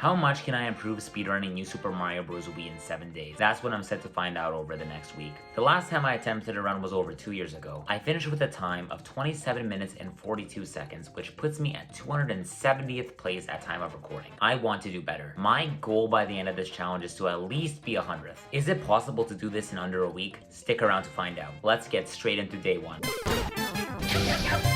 How much can I improve speedrunning New Super Mario Bros Wii in 7 days? That's what I'm set to find out over the next week. The last time I attempted a run was over 2 years ago. I finished with a time of 27 minutes and 42 seconds, which puts me at 270th place at time of recording. I want to do better. My goal by the end of this challenge is to at least be 100th. Is it possible to do this in under a week? Stick around to find out. Let's get straight into day 1.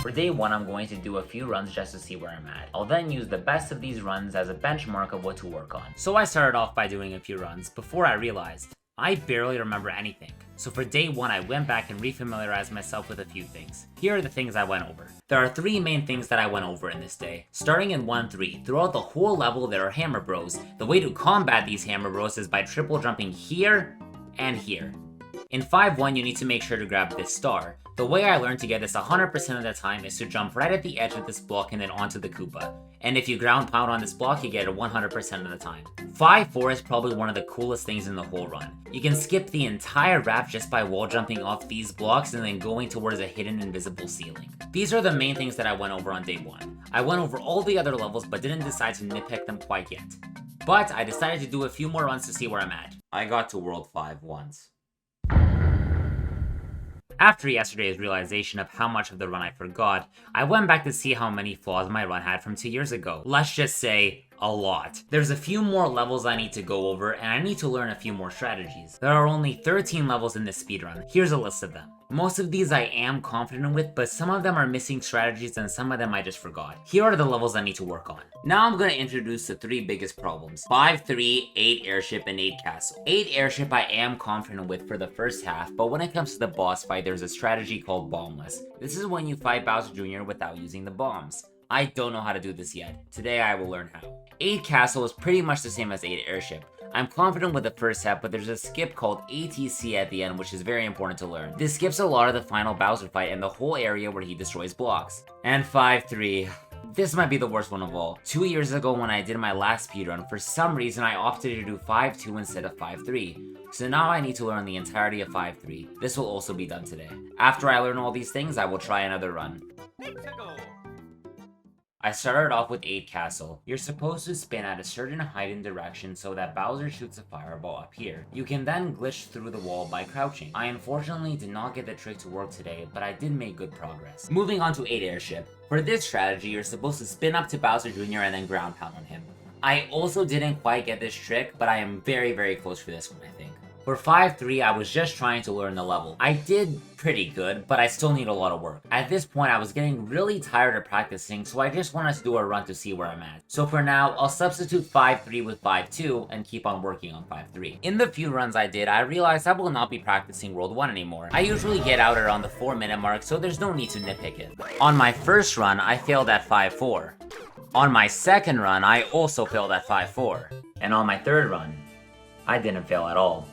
For day 1, I'm going to do a few runs just to see where I'm at. I'll then use the best of these runs as a benchmark of what to work on. So I started off by doing a few runs before I realized I barely remember anything. So for day 1, I went back and refamiliarized myself with a few things. Here are the things I went over. There are 3 main things that I went over in this day. Starting in 1-3, throughout the whole level there are hammer bros. The way to combat these hammer bros is by triple jumping here and here. In 5-1, you need to make sure to grab this star. The way I learned to get this 100% of the time is to jump right at the edge of this block and then onto the Koopa. And if you ground pound on this block, you get it 100% of the time. 5-4 is probably one of the coolest things in the whole run. You can skip the entire wrap just by wall jumping off these blocks and then going towards a hidden invisible ceiling. These are the main things that I went over on day 1. I went over all the other levels but didn't decide to nitpick them quite yet. But I decided to do a few more runs to see where I'm at. I got to World 5 once. After yesterday's realization of how much of the run I forgot, I went back to see how many flaws my run had from 2 years ago. Let's just say, a lot. There's a few more levels I need to go over, and I need to learn a few more strategies. There are only 13 levels in this speedrun. Here's a list of them. Most of these I am confident with, but some of them are missing strategies and some of them I just forgot. Here are the levels I need to work on. Now I'm going to introduce the 3 biggest problems. 5-3, 8 airship, and 8 castle. 8 airship I am confident with for the first half, but when it comes to the boss fight, there's a strategy called bombless. This is when you fight Bowser Jr. without using the bombs. I don't know how to do this yet. Today I will learn how. 8 castle is pretty much the same as 8 airship. I'm confident with the first half, but there's a skip called ATC at the end, which is very important to learn. This skips a lot of the final Bowser fight and the whole area where he destroys blocks. And 5-3. This might be the worst one of all. 2 years ago when I did my last speedrun, for some reason I opted to do 5-2 instead of 5-3. So now I need to learn the entirety of 5-3. This will also be done today. After I learn all these things, I will try another run. I started off with 8 castle. You're supposed to spin at a certain height and direction so that Bowser shoots a fireball up here. You can then glitch through the wall by crouching. I unfortunately did not get the trick to work today, but I did make good progress. Moving on to 8 airship. For this strategy, you're supposed to spin up to Bowser Jr. and then ground pound on him. I also didn't quite get this trick, but I am very close for this one, I think. For 5-3, I was just trying to learn the level. I did pretty good, but I still need a lot of work. At this point, I was getting really tired of practicing, so I just wanted to do a run to see where I'm at. So for now, I'll substitute 5-3 with 5-2 and keep on working on 5-3. In the few runs I did, I realized I will not be practicing World 1 anymore. I usually get out around the 4-minute mark, so there's no need to nitpick it. On my first run, I failed at 5-4. On my second run, I also failed at 5-4. And on my third run, I didn't fail at all.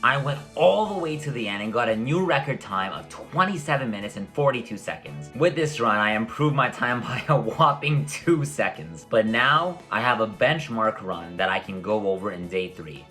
I went all the way to the end and got a new record time of 27 minutes and 42 seconds. With this run, I improved my time by a whopping 2 seconds. But now, I have a benchmark run that I can go over in day 3.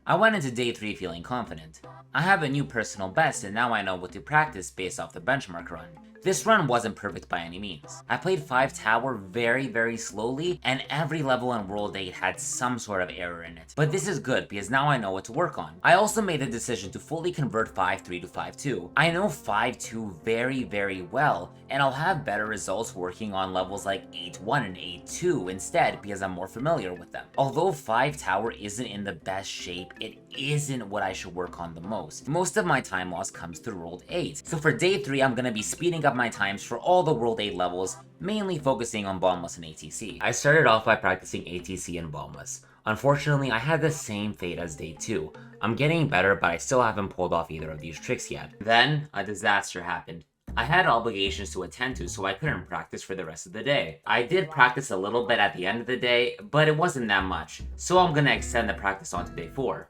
I went into day 3 feeling confident. I have a new personal best and now I know what to practice based off the benchmark run. This run wasn't perfect by any means. I played 5 tower very slowly, and every level in World 8 had some sort of error in it. But this is good because now I know what to work on. I also made the decision to fully convert 5-3 to 5-2. I know 5-2 very well, and I'll have better results working on levels like 8-1 and 8-2 instead because I'm more familiar with them. Although 5 tower isn't in the best shape, it isn't what I should work on the most. Most of my time loss comes through World 8. So for day 3, I'm gonna be speeding up my times for all the World 8 levels, mainly focusing on bombless and ATC. I started off by practicing ATC and bombless. Unfortunately, I had the same fate as day 2. I'm getting better, but I still haven't pulled off either of these tricks yet. Then, a disaster happened. I had obligations to attend to, so I couldn't practice for the rest of the day. I did practice a little bit at the end of the day, but it wasn't that much, so I'm gonna extend the practice on to day 4.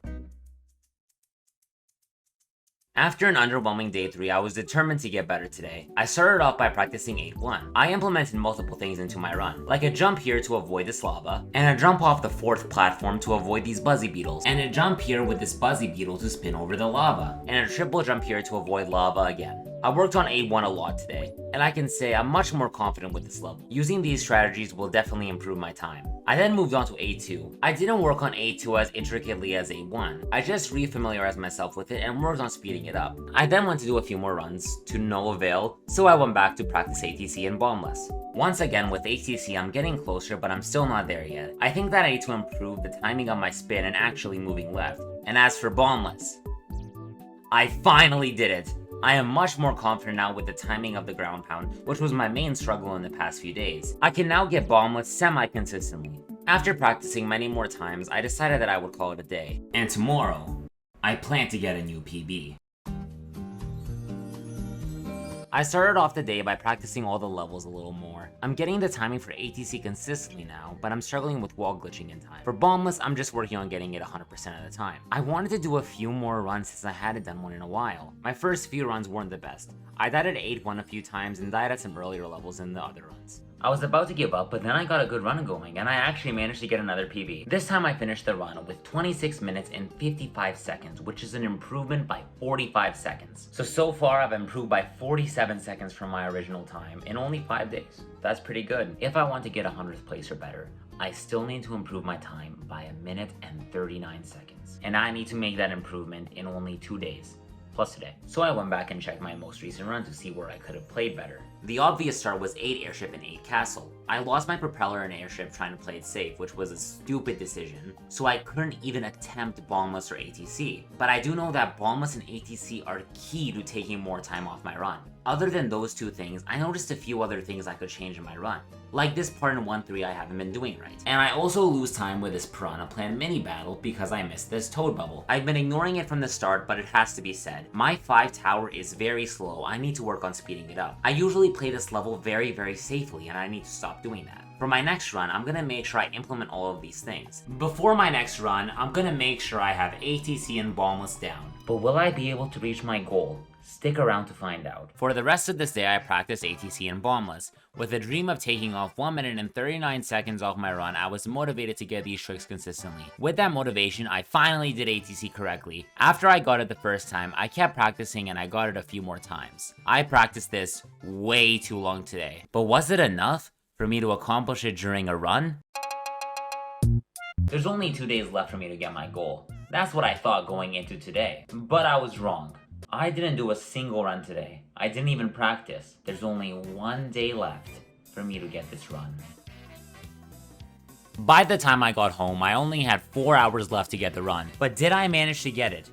After an underwhelming day 3, I was determined to get better today. I started off by practicing 8-1. I implemented multiple things into my run, like a jump here to avoid this lava, and a jump off the 4th platform to avoid these buzzy beetles, and a jump here with this buzzy beetle to spin over the lava, and a triple jump here to avoid lava again. I worked on A1 a lot today, and I can say I'm much more confident with this level. Using these strategies will definitely improve my time. I then moved on to A2. I didn't work on A2 as intricately as A1. I just re-familiarized myself with it and worked on speeding it up. I then went to do a few more runs, to no avail, so I went back to practice ATC and bombless. Once again with ATC I'm getting closer, but I'm still not there yet. I think that I need to improve the timing of my spin and actually moving left. And as for bombless, I finally did it! I am much more confident now with the timing of the ground pound, which was my main struggle in the past few days. I can now get bombless semi-consistently. After practicing many more times, I decided that I would call it a day. And tomorrow, I plan to get a new PB. I started off the day by practicing all the levels a little more. I'm getting the timing for ATC consistently now, but I'm struggling with wall glitching in time. For bombless, I'm just working on getting it 100% of the time. I wanted to do a few more runs since I hadn't done one in a while. My first few runs weren't the best. I died at 8-1 a few times and died at some earlier levels in the other runs. I was about to give up, but then I got a good run going, and I actually managed to get another PB. This time I finished the run with 26 minutes and 55 seconds, which is an improvement by 45 seconds. So far I've improved by 47 seconds from my original time in only 5 days. That's pretty good. If I want to get 100th place or better, I still need to improve my time by 1 minute and 39 seconds. And I need to make that improvement in only 2 days. Plus today. So I went back and checked my most recent run to see where I could have played better. The obvious start was 8 airship and 8 castle. I lost my propeller and airship trying to play it safe, which was a stupid decision, so I couldn't even attempt bombless or ATC. But I do know that bombless and ATC are key to taking more time off my run. Other than those two things, I noticed a few other things I could change in my run. Like this part in 1-3 I haven't been doing right. And I also lose time with this piranha plant mini battle because I missed this toad bubble. I've been ignoring it from the start, but it has to be said. My 5 tower is very slow. I need to work on speeding it up. I usually play this level very safely, and I need to stop doing that. For my next run, I'm gonna make sure I implement all of these things. Before my next run, I'm gonna make sure I have ATC and bombless down. But will I be able to reach my goal? Stick around to find out. For the rest of this day, I practiced ATC and bombless. With a dream of taking off 1 minute and 39 seconds off my run, I was motivated to get these tricks consistently. With that motivation, I finally did ATC correctly. After I got it the first time, I kept practicing and I got it a few more times. I practiced this way too long today. But was it enough for me to accomplish it during a run? There's only 2 days left for me to get my goal. That's what I thought going into today. But I was wrong. I didn't do a single run today. I didn't even practice. There's only 1 day left for me to get this run. By the time I got home, I only had 4 hours left to get the run. But did I manage to get it?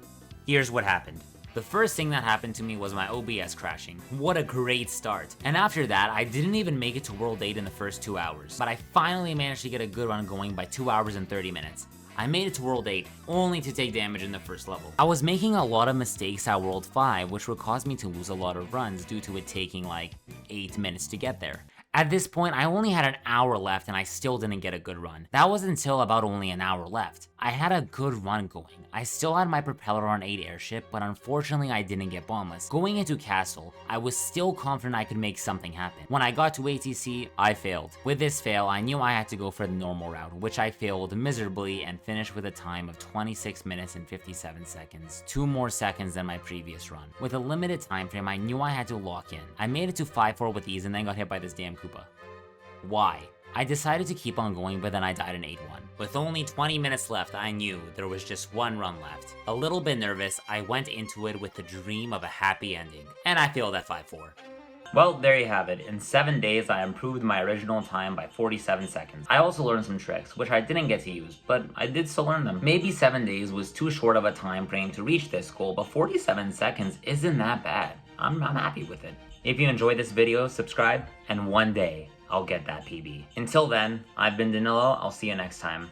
Here's what happened. The first thing that happened to me was my OBS crashing. What a great start. And after that, I didn't even make it to World 8 in the first 2 hours. But I finally managed to get a good run going by 2 hours and 30 minutes. I made it to World 8, only to take damage in the first level. I was making a lot of mistakes at World 5, which would cause me to lose a lot of runs due to it taking like 8 minutes to get there. At this point, I only had an hour left and I still didn't get a good run. That was until about only an hour left. I had a good run going. I still had my propeller on 8 airship, but unfortunately I didn't get bombless. Going into castle, I was still confident I could make something happen. When I got to ATC, I failed. With this fail, I knew I had to go for the normal route, which I failed miserably and finished with a time of 26 minutes and 57 seconds, 2 more seconds than my previous run. With a limited time frame, I knew I had to lock in. I made it to 5-4 with ease and then got hit by this damn Koopa. Why? I decided to keep on going, but then I died in 8-1. With only 20 minutes left, I knew there was just 1 run left. A little bit nervous, I went into it with the dream of a happy ending, and I failed at 5-4. Well, there you have it. In 7 days, I improved my original time by 47 seconds. I also learned some tricks, which I didn't get to use, but I did still learn them. Maybe 7 days was too short of a time frame to reach this goal, but 47 seconds isn't that bad. I'm happy with it. If you enjoyed this video, subscribe, and one day, I'll get that PB. Until then, I've been Danilo. I'll see you next time.